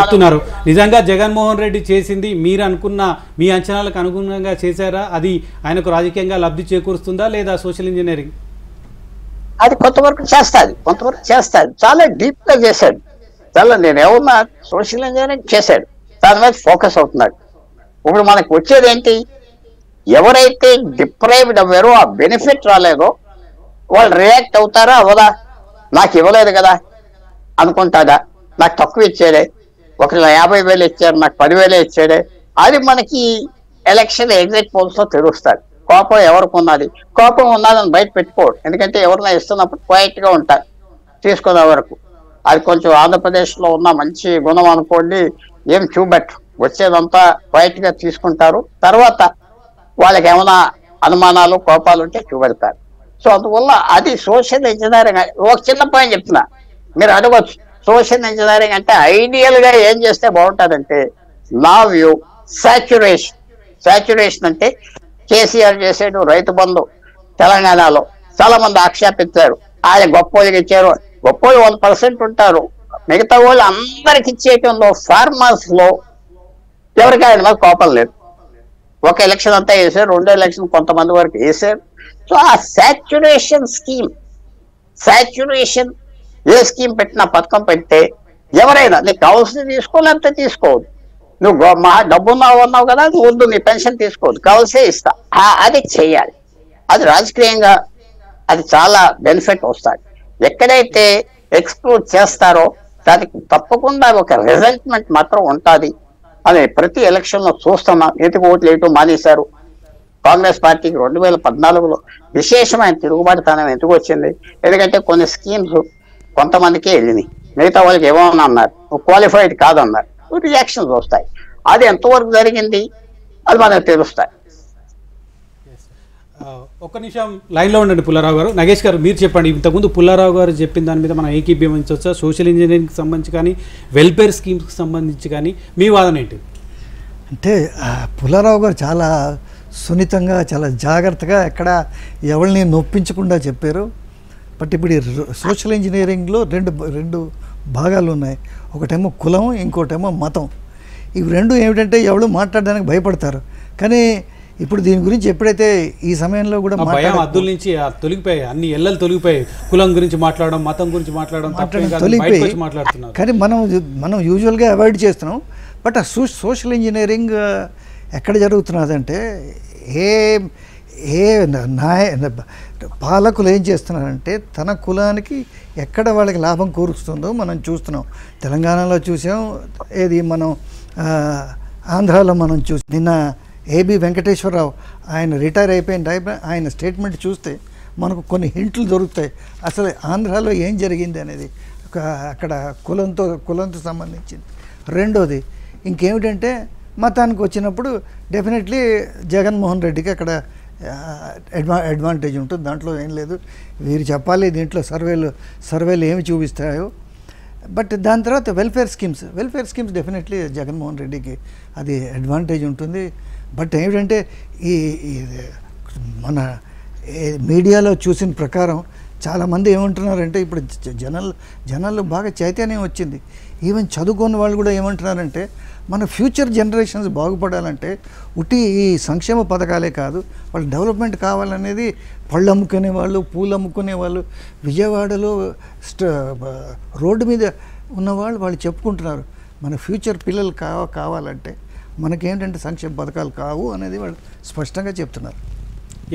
చెప్తున్నారు. నిజంగా జగన్మోహన్ రెడ్డి చేసింది మీరు అనుకున్న మీ అంచనాలకు అనుగుణంగా చేశారా? అది ఆయనకు రాజకీయంగా లబ్ధి చేకూరుస్తుందా లేదా సోషల్ ఇంజనీరింగ్? అది కొంతవరకు చేస్తాడు, చాలా డీప్ గా చేశాడు. చాలా నేను ఏమన్నా సోషల్ ఇంజనీరింగ్ చేశాడు, దాని మీద ఫోకస్ అవుతున్నాడు. ఇప్పుడు మనకు వచ్చేది ఏంటి? ఎవరైతే డిప్రైవ్డ్ అవ్వారో, ఆ బెనిఫిట్ రాలేదో వాళ్ళు రియాక్ట్ అవుతారా అవదా? నాకు ఇవ్వలేదు కదా అనుకుంటాడా? నాకు తక్కువ ఇచ్చాడే, ఒకరు 50,000 ఇచ్చారు, నాకు 10,000 ఇచ్చాడే. అది మనకి ఎలక్షన్ ఎగ్జిట్ పోల్స్ లో తెలుస్తాడు. కోపం ఎవరికి ఉన్నది, కోపం ఉన్నదని బయట పెట్టుకోడు. ఎందుకంటే ఎవరైనా ఇస్తున్నప్పుడు క్వైట్ గా ఉంటారు తీసుకునే వరకు. అది కొంచెం ఆంధ్రప్రదేశ్ లో ఉన్న మంచి గుణం అనుకోండి. ఏం చూపెట్టరు, వచ్చేదంతా క్వైట్ గా తీసుకుంటారు. తర్వాత వాళ్ళకి ఏమైనా అనుమానాలు కోపాలు ఉంటే చూపెడతారు. సో అందువల్ల అది సోషల్ ఇంజనీరింగ్. ఒక చిన్న పాయింట్ చెప్తున్నా, మీరు అడగచ్చు సోషల్ ఇంజనీరింగ్ అంటే ఐడియల్ గా ఏం చేస్తే బాగుంటుందంటే, నా వ్యూ సాచ్యురేషన్ అంటే కేసీఆర్ చేసాడు రైతు బంధు. తెలంగాణలో చాలా మంది ఆక్షేపించారు, ఆయన గొప్పగా ఇచ్చారు. గొప్పలు 1% ఉంటారు, మిగతా వాళ్ళు అందరికి ఇచ్చేయటంలో ఫార్మర్స్ లో ఎవరికి ఆయన మీద కోపం లేదు. ఒక ఎలక్షన్ అంతా వేసారు, 2 ఎలక్షన్ కొంతమంది వరకు వేసారు. సో ఆ సాచ్యురేషన్ ఏ స్కీమ్ పెట్టినా, పథకం పెడితే ఎవరైనా నీకు కావాల్సింది తీసుకోలేకపోతే తీసుకోవద్దు. నువ్వు మహా డబ్బున్నావు అన్నావు కదా, నువ్వు వద్దు, నీ పెన్షన్ తీసుకోవద్దు, కావాల్సే ఇస్తా, అది చెయ్యాలి. అది రాజకీయంగా అది చాలా బెనిఫిట్ వస్తుంది. ఎక్కడైతే ఎక్స్క్లూడ్ చేస్తారో దానికి తప్పకుండా ఒక రిజల్ట్మెంట్ మాత్రం ఉంటుంది అని ప్రతి ఎలక్షన్ లో చూస్తున్నాం. ఎందుకు ఓట్లు వేయటం మానేశారు? కాంగ్రెస్ పార్టీకి 2014లో విశేషమైన తిరుగుబాటుతనం ఎందుకు వచ్చింది? ఎందుకంటే కొన్ని స్కీమ్స్ కొంతమందికే వెళ్ళినాయి, మిగతా వాళ్ళకి ఏమన్నా అన్నారు, క్వాలిఫైడ్ కాదన్నారు, రియాక్షన్స్ వస్తాయి. అది ఎంతవరకు జరిగింది అది మనకు తెలుస్తాయి. ఒక్క నిమిషం లైన్లో ఉండండి పుల్లారావు గారు. నగేష్ గారు మీరు చెప్పండి, ఇంతకుముందు పుల్లారావు గారు చెప్పిన దాని మీద మనం ఏకీభవించవచ్చా? సోషల్ ఇంజనీరింగ్కి సంబంధించి కానీ, వెల్ఫేర్ స్కీమ్స్కి సంబంధించి కానీ మీ వాదన ఏంటి? అంటే పుల్లారావు గారు చాలా సున్నితంగా, చాలా జాగ్రత్తగా, ఎక్కడ ఎవరిని నొప్పించకుండా చెప్పారు. బట్ ఇప్పుడు సోషల్ ఇంజనీరింగ్లో రెండు భాగాలు ఉన్నాయి. ఒకటేమో కులం, ఇంకోటేమో మతం. ఇవి రెండు ఏమిటంటే ఎవరు మాట్లాడడానికి భయపడతారు. కానీ ఇప్పుడు దీని గురించి ఎప్పుడైతే ఈ సమయంలో కూడా అద్దుల నుంచి తొలగిపోయాయి, అన్ని ఎల్లలు తొలగిపోయాయి. కులం గురించి మాట్లాడడం, మతం గురించి మాట్లాడడం తొలగిపోయి. కానీ మనం యూజువల్గా అవాయిడ్ చేస్తున్నాం. బట్ ఆ సోషల్ ఇంజనీరింగ్ ఎక్కడ జరుగుతున్నదంటే, పాలకులు ఏం చేస్తున్నారంటే తన కులానికి ఎక్కడ వాళ్ళకి లాభం కూరుస్తుందో మనం చూస్తున్నాం. తెలంగాణలో చూసాం, ఏది మనం ఆంధ్రాలో మనం చూసాం. నిన్న ఏబి వెంకటేశ్వరరావు ఆయన రిటైర్ అయిపోయిన ఆయన స్టేట్మెంట్ చూస్తే మనకు కొన్ని హింట్లు దొరుకుతాయి అసలు ఆంధ్రాలో ఏం జరిగింది అనేది. అక్కడ కులంతో సంబంధించింది. రెండోది ఇంకేమిటంటే మతానికి వచ్చినప్పుడు డెఫినెట్లీ జగన్మోహన్ రెడ్డికి అక్కడ అడ్వాంటేజ్ ఉంటుంది, దాంట్లో ఏం లేదు. వీరు చెప్పాలి దీంట్లో సర్వేలు ఏమి చూపిస్తాయో. బట్ దాని తర్వాత వెల్ఫేర్ స్కీమ్స్ డెఫినెట్లీ జగన్మోహన్ రెడ్డికి అది అడ్వాంటేజ్ ఉంటుంది. బట్ ఏమిటంటే ఈ మన మీడియాలో చూసిన ప్రకారం చాలామంది ఏమంటున్నారంటే, ఇప్పుడు జనాల్లో బాగా చైతన్యం వచ్చింది. ఈవెన్ చదువుకున్న వాళ్ళు కూడా ఏమంటున్నారంటే, మన ఫ్యూచర్ జనరేషన్స్ బాగుపడాలంటే ఉట్టి ఈ సంక్షేమ పథకాలే కాదు, వాళ్ళు డెవలప్మెంట్ కావాలనేది. పళ్ళు అమ్ముకునే వాళ్ళు, పూలు అమ్ముకునే వాళ్ళు, విజయవాడలో రోడ్డు మీద ఉన్నవాళ్ళు వాళ్ళు చెప్పుకుంటున్నారు, మన ఫ్యూచర్ పిల్లలు కావాలంటే మనకేంటంటే సంక్షేమ పథకాలు కావు అనేది వాళ్ళు స్పష్టంగా చెప్తున్నారు.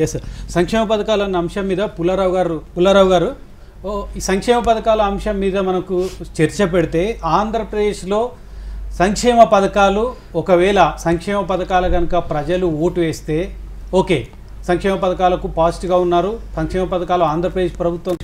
ఎస్ సార్, సంక్షేమ పథకాలు అన్న అంశం మీద పుల్లారావు గారు ఈ సంక్షేమ పథకాల అంశం మీద మనకు చర్చ పెడితే, ఆంధ్రప్రదేశ్లో సంక్షేమ పథకాలు ఒకవేళ సంక్షేమ పథకాలు కనుక ప్రజలు ఓటు వేస్తే ఓకే, సంక్షేమ పథకాలకు పాజిటివ్గా ఉన్నారు. సంక్షేమ పథకాలు ఆంధ్రప్రదేశ్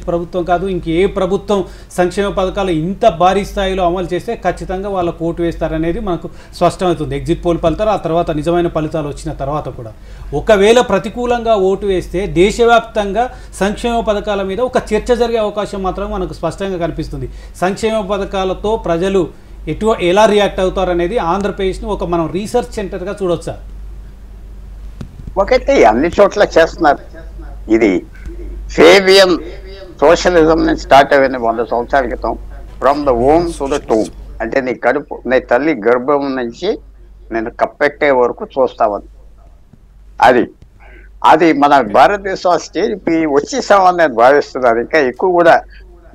ప్రభుత్వం కాదు, ఇంకే ప్రభుత్వం సంక్షేమ పథకాలు ఇంత భారీ స్థాయిలో అమలు చేస్తే ఖచ్చితంగా వాళ్ళకు ఓటు వేస్తారనేది మనకు స్పష్టమవుతుంది. ఎగ్జిట్ పోల్ ఫలితాలు, ఆ తర్వాత నిజమైన ఫలితాలు వచ్చిన తర్వాత కూడా. ఒకవేళ ప్రతికూలంగా ఓటు వేస్తే దేశవ్యాప్తంగా సంక్షేమ పథకాల మీద ఒక చర్చ జరిగే అవకాశం మాత్రం మనకు స్పష్టంగా కనిపిస్తుంది. సంక్షేమ పథకాలతో ప్రజలు ఎలా రియాక్ట్ అవుతారు అనేది ఆంధ్రప్రదేశ్ని ఒక మనం రీసెర్చ్ సెంటర్గా చూడొచ్చా? ఒకటి అన్ని చోట్ల చేస్తున్నారు. ఇది ఫేవియన్ సోషలిజం నుంచి స్టార్ట్ అయింది 100 సంవత్సరాల క్రితం. From the home to the tomb. అంటే నీ తల్లి గర్భం నుంచి నేను కప్పెట్టే వరకు చూస్తామని. అది అది మన భారతదేశం ఆ స్టేజ్కి వచ్చేసామని నేను భావిస్తున్నాను. ఇంకా ఎక్కువ కూడా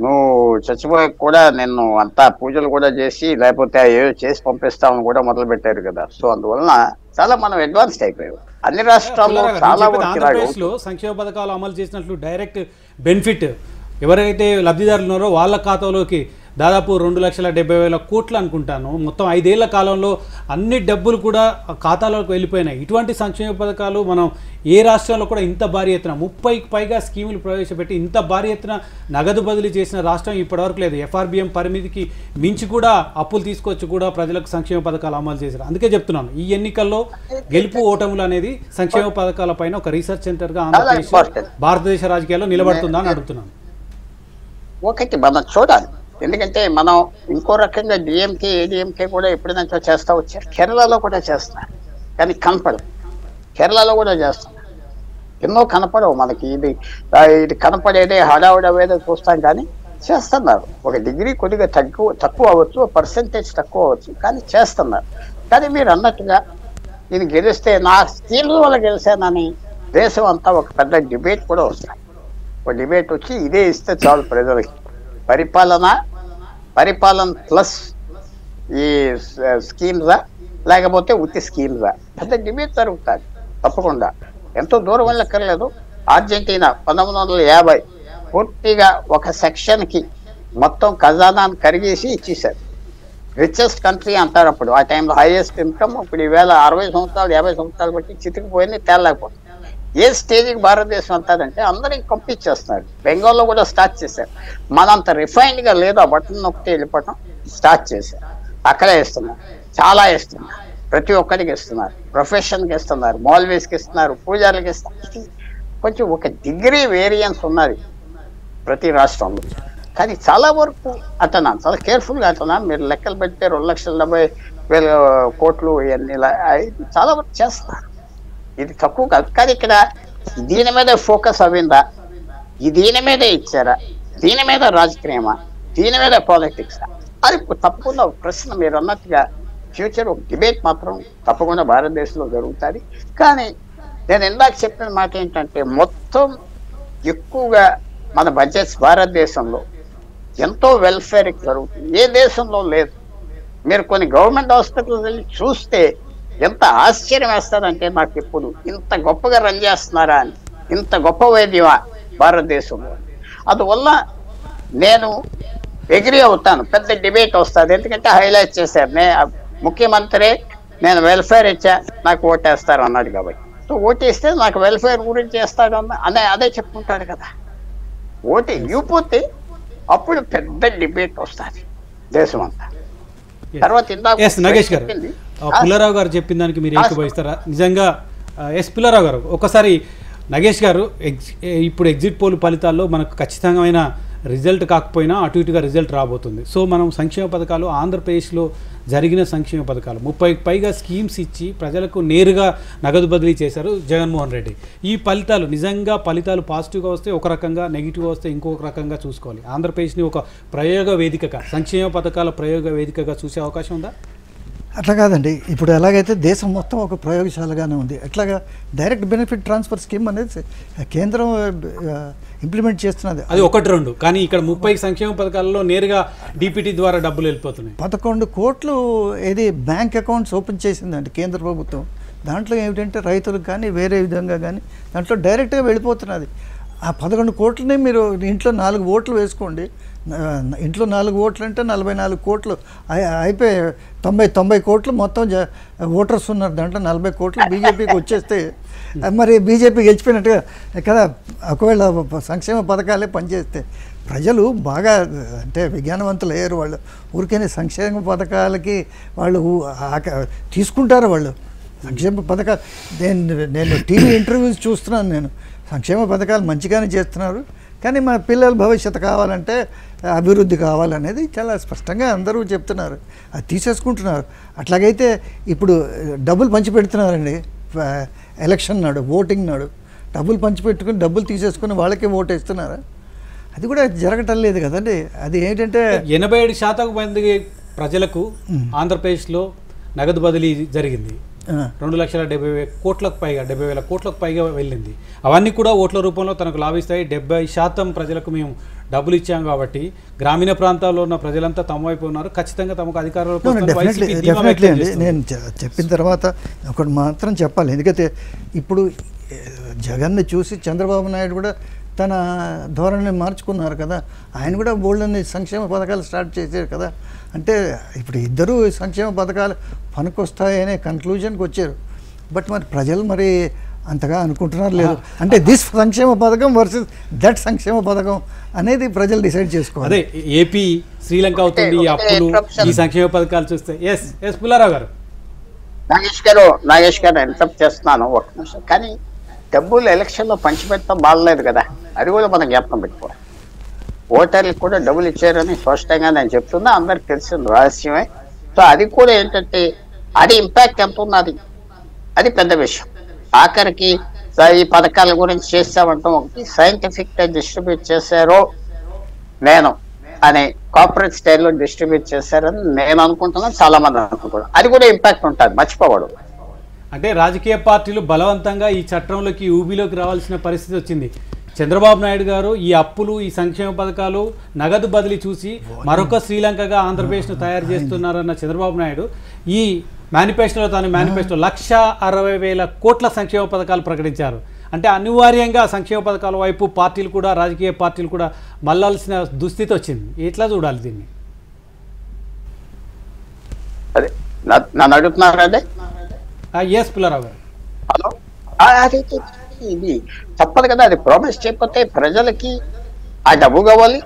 నువ్వు చచ్చిపోయి కూడా నిన్ను అంతా పూజలు కూడా చేసి లేకపోతే ఏదో చేసి పంపిస్తామని కూడా మొదలు పెట్టారు కదా. సో అందువలన చాలా మనం అడ్వాన్స్డ్ అయిపోయాం. అన్ని రాష్ట్రాల్లో చాలా ఆంధ్రప్రదేశ్లో సంక్షేమ పథకాలు అమలు చేసినట్లు డైరెక్ట్ బెనిఫిట్ ఎవరైతే లబ్ధిదారులు ఉన్నారో వాళ్ళ ఖాతాలోకి దాదాపు 2,70,000 కోట్లు అనుకుంటాను. మొత్తం 5 ఏళ్ల కాలంలో అన్ని డబ్బులు కూడా ఖాతాలోకి వెళ్ళిపోయినాయి. ఇటువంటి సంక్షేమ పథకాలు మనం ఏ రాష్ట్రంలో కూడా ఇంత భారీ ఎత్తున 30కి పైగా స్కీములు ప్రవేశపెట్టి ఇంత భారీ ఎత్తున నగదు బదిలీ చేసిన రాష్ట్రం ఇప్పటివరకు లేదు. FRBM పరిమితికి మించి కూడా అప్పులు తీసుకొచ్చి కూడా ప్రజలకు సంక్షేమ పథకాలు అమలు చేశారు. అందుకే చెప్తున్నాను, ఈ ఎన్నికల్లో గెలుపు ఓటములు అనేది సంక్షేమ పథకాల పైన ఒక రీసెర్చ్ సెంటర్గా ఆంధ్రప్రదేశ్ భారతదేశ రాజకీయాల్లో నిలబడుతుందా అని అడుగుతున్నాను. ఒకటి మనం చూడాలి. ఎందుకంటే మనం ఇంకో రకంగా డిఎంకే ఏడిఎంకే కూడా ఎప్పుడైనా చేస్తూ వచ్చారు. కేరళలో కూడా చేస్తున్నారు, కానీ కనపడవు. కేరళలో కూడా చేస్తున్నారు, ఎన్నో కనపడవు మనకి. ఇది కనపడేదే హడావుడవేదో చూస్తాం, కానీ చేస్తున్నారు. ఒక డిగ్రీ కొద్దిగా తక్కువ అవ్వచ్చు, పర్సెంటేజ్ తక్కువ అవ్వచ్చు, కానీ చేస్తున్నారు. కానీ మీరు అన్నట్టుగా ఇది గెలిస్తే నా స్కీమ్ల వల్ల గెలిచానని దేశం అంతా ఒక పెద్ద డిబేట్ కూడా వస్తుంది. ఒక డిబేట్ వచ్చి ఇదే ఇస్తే చాలు ప్రజలకి, పరిపాలన ప్లస్ ఈ స్కీమ్సా లేకపోతే ఉత్తి స్కీమ్సా, పెద్ద డిబేట్ జరుగుతుంది తప్పకుండా. ఎంతో దూరం వెళ్ళక్కర్లేదు. అర్జెంటీనా 1950 పూర్తిగా ఒక సెక్షన్కి మొత్తం ఖజానాన్ని కరిగేసి ఇచ్చేశారు. రిచెస్ట్ కంట్రీ అంటారు అప్పుడు. ఆ టైంలో హైయెస్ట్ ఇన్కమ్. ఇప్పుడు ఈవేళ 60 సంవత్సరాలు 50 సంవత్సరాలు బట్టి చితికిపోయింది, తేలలేకపోతుంది. ఏ స్టేజ్కి భారతదేశం అంటారంటే అందరికి పంపించేస్తున్నారు. బెంగాల్లో కూడా స్టార్ట్ చేశారు. మనంత రిఫైన్డ్గా లేదు, ఆ బటన్ నొక్కితే వెళ్ళిపోవటం స్టార్ట్ చేశారు. అక్కడే ఇస్తున్నారు, చాలా ఇస్తున్నారు, ప్రతి ఒక్కరికి ఇస్తున్నారు, ప్రొఫెషన్కి ఇస్తున్నారు, మౌల్వీస్కి ఇస్తున్నారు, పూజారులకి ఇస్తున్నారు. కొంచెం ఒక డిగ్రీ వేరియన్స్ ఉన్నది ప్రతి రాష్ట్రంలో. కానీ చాలా వరకు అంటున్నాను, చాలా కేర్ఫుల్గా అంటున్నాను. మీరు లెక్కలు పెడితే 2,70,000 కోట్లు ఇవన్నీ చాలా వరకు చేస్తున్నారు. ఇది తక్కువ కాదు. కానీ ఇక్కడ దీని మీద ఫోకస్ అవ్విందా, దీని మీదే ఇచ్చారా, దీని మీద రాజకీయమా, దీని మీద పాలిటిక్సా, అది తప్పకుండా ఒక ప్రశ్న. మీరు అన్నట్టుగా ఫ్యూచర్ ఒక డిబేట్ మాత్రం తప్పకుండా భారతదేశంలో జరుగుతుంది. కానీ నేను ఇందాక చెప్పిన మాట ఏంటంటే మొత్తం ఎక్కువగా మన బడ్జెట్స్ భారతదేశంలో ఎంతో వెల్ఫేర్కి జరుగుతుంది. ఏ దేశంలో లేదు. మీరు కొన్ని గవర్నమెంట్ హాస్పిటల్స్ వెళ్ళి చూస్తే ఎంత ఆశ్చర్యం వేస్తారంటే నాకు ఎప్పుడు ఇంత గొప్పగా రన్ చేస్తున్నారా అని, ఇంత గొప్ప వైద్యమా భారతదేశంలో. అందువల్ల నేను ఎగ్రీ అవుతాను. పెద్ద డిబేట్ వస్తుంది, ఎందుకంటే హైలైట్ చేశారు. ముఖ్యమంత్రి నేను వెల్ఫేర్ ఇచ్చా నాకు ఓటేస్తారు అన్నాడు కాబట్టి. సో ఓటేస్తే నాకు వెల్ఫేర్ గురించి చేస్తాడు అదే చెప్పుకుంటాడు కదా. ఓటు ఇవ్వకపోతే అప్పుడు పెద్ద డిబేట్ వస్తుంది దేశం అంతా. తర్వాత నగేష్ గారు, పుల్లారావు గారు చెప్పిన దానికి మీరు ఏకీభవిస్తారా? నిజంగా పుల్లారావు గారు, ఒకసారి నగేష్ గారు ఇప్పుడు ఎగ్జిట్ పోల్ ఫలితాల్లో మనకు ఖచ్చితమైన రిజల్ట్ కాకపోయినా అటు ఇటుగా రిజల్ట్ రాబోతుంది. సో మనం సంక్షేమ పథకాలు ఆంధ్రప్రదేశ్లో జరిగిన సంక్షేమ పథకాలు 30కి పైగా స్కీమ్స్ ఇచ్చి ప్రజలకు నేరుగా నగదు బదిలీ చేశారు జగన్మోహన్ రెడ్డి. ఈ ఫలితాలు నిజంగా పాజిటివ్గా వస్తే ఒక రకంగా, నెగిటివ్గా వస్తే ఇంకొక రకంగా చూసుకోవాలి. ఆంధ్రప్రదేశ్ని ఒక ప్రయోగ వేదికగా, సంక్షేమ పథకాల ప్రయోగ వేదికగా చూసే అవకాశం ఉందా? అట్లా కాదండి. ఇప్పుడు ఎలాగైతే దేశం మొత్తం ఒక ప్రయోగశాలగానే ఉంది, ఎట్లాగా డైరెక్ట్ బెనిఫిట్ ట్రాన్స్ఫర్ స్కీమ్ అనేది కేంద్రం ఇంప్లిమెంట్ చేస్తున్నది. అది 1-2, కానీ ఇక్కడ 30 సంక్షేమ పథకాలలో నేరుగా డిపిటీ ద్వారా డబ్బులు వెళ్ళిపోతున్నాయి. 11 కోట్లు ఏది బ్యాంక్ అకౌంట్స్ ఓపెన్ చేసిందండి కేంద్ర ప్రభుత్వం. దాంట్లో ఏమిటంటే రైతులకు కానీ వేరే విధంగా కానీ దాంట్లో డైరెక్ట్గా వెళ్ళిపోతున్నది. ఆ 11 కోట్లని మీరు ఇంట్లో 4 ఓట్లు వేసుకోండి. ఇంట్లో 4 ఓట్లు అంటే 44 కోట్లు అయిపోయి 90 కోట్లు మొత్తం ఓటర్స్ ఉన్నారు. దాంట్లో 40 కోట్లు బీజేపీకి వచ్చేస్తే మరి బీజేపీ గెలిచిపోయినట్టుగా కదా. ఒకవేళ సంక్షేమ పథకాలే పనిచేస్తే ప్రజలు బాగా అంటే విజ్ఞానవంతులు అయ్యారు. వాళ్ళు ఊరికనే సంక్షేమ పథకాలకి వాళ్ళు తీసుకుంటారు. వాళ్ళు సంక్షేమ పథకాలు నేను టీవీ ఇంటర్వ్యూస్ చూస్తున్నాను. నేను సంక్షేమ పథకాలు మంచిగానే చేస్తున్నారు, కానీ మన పిల్లల భవిష్యత్తు కావాలంటే అభివృద్ధి కావాలనేది చాలా స్పష్టంగా అందరూ చెప్తున్నారు. అది తీసేసుకుంటున్నారు. అట్లాగైతే ఇప్పుడు డబ్బులు పంచిపెడుతున్నారండి. ఎలక్షన్ నాడు, ఓటింగ్ నాడు డబ్బులు పంచిపెట్టుకుని డబ్బులు తీసేసుకుని వాళ్ళకే ఓటు వేస్తున్నారా? అది కూడా జరగటం లేదు కదండి. అది ఏంటంటే 87% మంది ప్రజలకు ఆంధ్రప్రదేశ్లో నగదు బదిలీ జరిగింది. 2,70,000 కోట్లకు పైగా 70,000 కోట్లకు పైగా వెళ్ళింది. అవన్నీ కూడా ఓట్ల రూపంలో తనకు లాభిస్తాయి. 70% ప్రజలకు మేము డబ్బులు ఇచ్చాం కాబట్టి గ్రామీణ ప్రాంతాల్లో ఉన్న ప్రజలంతా తమ వైపు ఉన్నారు. ఖచ్చితంగా తమకు అధికారంలోకి డెఫినెట్లీ అండి. నేను చెప్పిన తర్వాత ఒకటి మాత్రం చెప్పాలి. ఎందుకంటే ఇప్పుడు జగన్ని చూసి చంద్రబాబు నాయుడు కూడా తన ధోరణిని మార్చుకున్నారు కదా. ఆయన కూడా బోల్డన్ని సంక్షేమ పథకాలు స్టార్ట్ చేశారు కదా. అంటే ఇప్పుడు ఇద్దరు సంక్షేమ పథకాలు పనికొస్తాయనే కన్క్లూజన్కి వచ్చారు. బట్ మరి ప్రజలు మరి అంతగా అనుకుంటున్నారు లేదు. అంటే దిస్ సంక్షేమ పథకం వర్సెస్ దట్ సంక్షేమ పథకం అనేది ప్రజలు డిసైడ్ చేసుకోవాలి. అదే ఏపీ శ్రీలంక అవుతుంది ఈ అప్పులు ఈ సంక్షేమ పథకాలు చూస్తే. ఎస్ పుల్లారావు గారు. నాగేష్ గారు ఇంటరప్ట్ చేస్తున్నాను ఒక నిమిషం. కానీ డబ్బులు ఎలక్షన్లో పంచిపెట్టడం బాగలేదు కదా, అది కూడా మనం జ్ఞాపకం పెట్టుకోవాలి. ఓటర్లకు కూడా డబ్బులు ఇచ్చారని స్పష్టంగా నేను చెప్తున్నా, అందరికి తెలిసిన రహస్యమే. సో అది కూడా ఏంటంటే అది ఇంపాక్ట్ ఎంత ఉన్నది, అది పెద్ద విషయం. ఆఖరికి ఈ పథకాల గురించి చేస్తామంటాం, ఒకటి సైంటిఫిక్గా డిస్ట్రిబ్యూట్ చేశారో నేను అనే కార్పొరేట్ స్టైల్లో డిస్ట్రిబ్యూట్ చేశారని నేను అనుకుంటున్నాను, చాలా మంది అనుకుంటున్నాను. అది కూడా ఇంపాక్ట్ ఉంటుంది, మర్చిపోవడం. అంటే రాజకీయ పార్టీలు బలవంతంగా ఈ చట్టంలోకి ఊబిలోకి రావాల్సిన పరిస్థితి వచ్చింది. చంద్రబాబు నాయుడు గారు ఈ అప్పులు ఈ సంక్షేమ పథకాలు నగదు బదిలీ చూసి మరొక శ్రీలంకగా ఆంధ్రప్రదేశ్ను తయారు చేస్తున్నారన్న చంద్రబాబు నాయుడు ఈ మేనిఫెస్టోలో 1,60,000 కోట్ల సంక్షేమ పథకాలు ప్రకటించారు. అంటే అనివార్యంగా సంక్షేమ పథకాల వైపు పార్టీలు కూడా రాజకీయ పార్టీలు కూడా మళ్ళాల్సిన దుస్థితి వచ్చింది. ఎట్లా చూడాలి దీన్ని? అదే నన్ను అడుగుతున్నారు. అదే ఎస్ పుల్లారావు గారు. హలో, ఇది తప్పదు కదా. అది ప్రామిస్ చేయకపోతే ప్రజలకి ఆ డబ్బు కావాలి,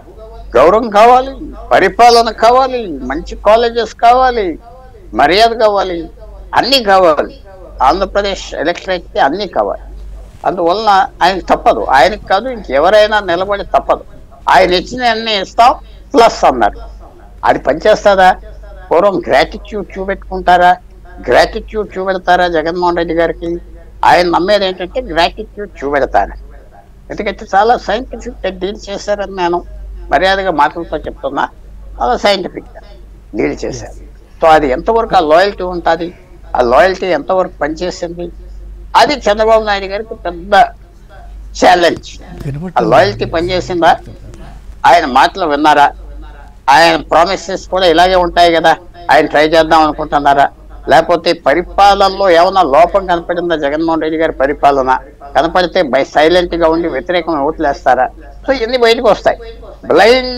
గౌరవం కావాలి, పరిపాలన కావాలి, మంచి కాలేజెస్ కావాలి, మర్యాద కావాలి, అన్నీ కావాలి. ఆంధ్రప్రదేశ్ ఎలక్టరేట్కి అన్నీ కావాలి. అందువలన ఆయనకు తప్పదు. ఆయనకు కాదు, ఇంకెవరైనా నిలబడి తప్పదు. ఆయన ఇచ్చిన అన్నీ ఇస్తాం ప్లస్ అన్నారు. అది పనిచేస్తుందా? పూర్వం గ్రాటిట్యూడ్ చూపెట్టుకుంటారా? గ్రాటిట్యూడ్ చూపెడతారా జగన్మోహన్ రెడ్డి గారికి? ఆయన నమ్మేది ఏంటంటే గ్రాటిట్యూడ్ చూపెడతారు. ఎందుకంటే చాలా సైంటిఫిక్గా డీల్ చేశారని నేను మర్యాదగా మాటలతో చెప్తున్నా. చాలా సైంటిఫిక్గా డీల్ చేశారు. సో అది ఎంతవరకు ఆ లాయల్టీ ఉంటుంది, ఆ లాయల్టీ ఎంతవరకు పనిచేసింది, అది చంద్రబాబు నాయుడు గారికి పెద్ద ఛాలెంజ్. ఆ లాయల్టీ పనిచేసిందా? ఆయన మాటలు విన్నారా? ఆయన ప్రామిసెస్ కూడా ఇలాగే ఉంటాయి కదా, ఆయన ట్రై చేద్దాం అనుకుంటున్నారా? లేకపోతే పరిపాలనలో ఏమైనా లోపం కనపడిందా? జగన్మోహన్ రెడ్డి గారి పరిపాలన కనపడితే సైలెంట్ గా ఉండి వ్యతిరేకంగా ఓట్లు వేస్తారా? సో ఇవన్నీ బయటకు వస్తాయి. బ్లైండ్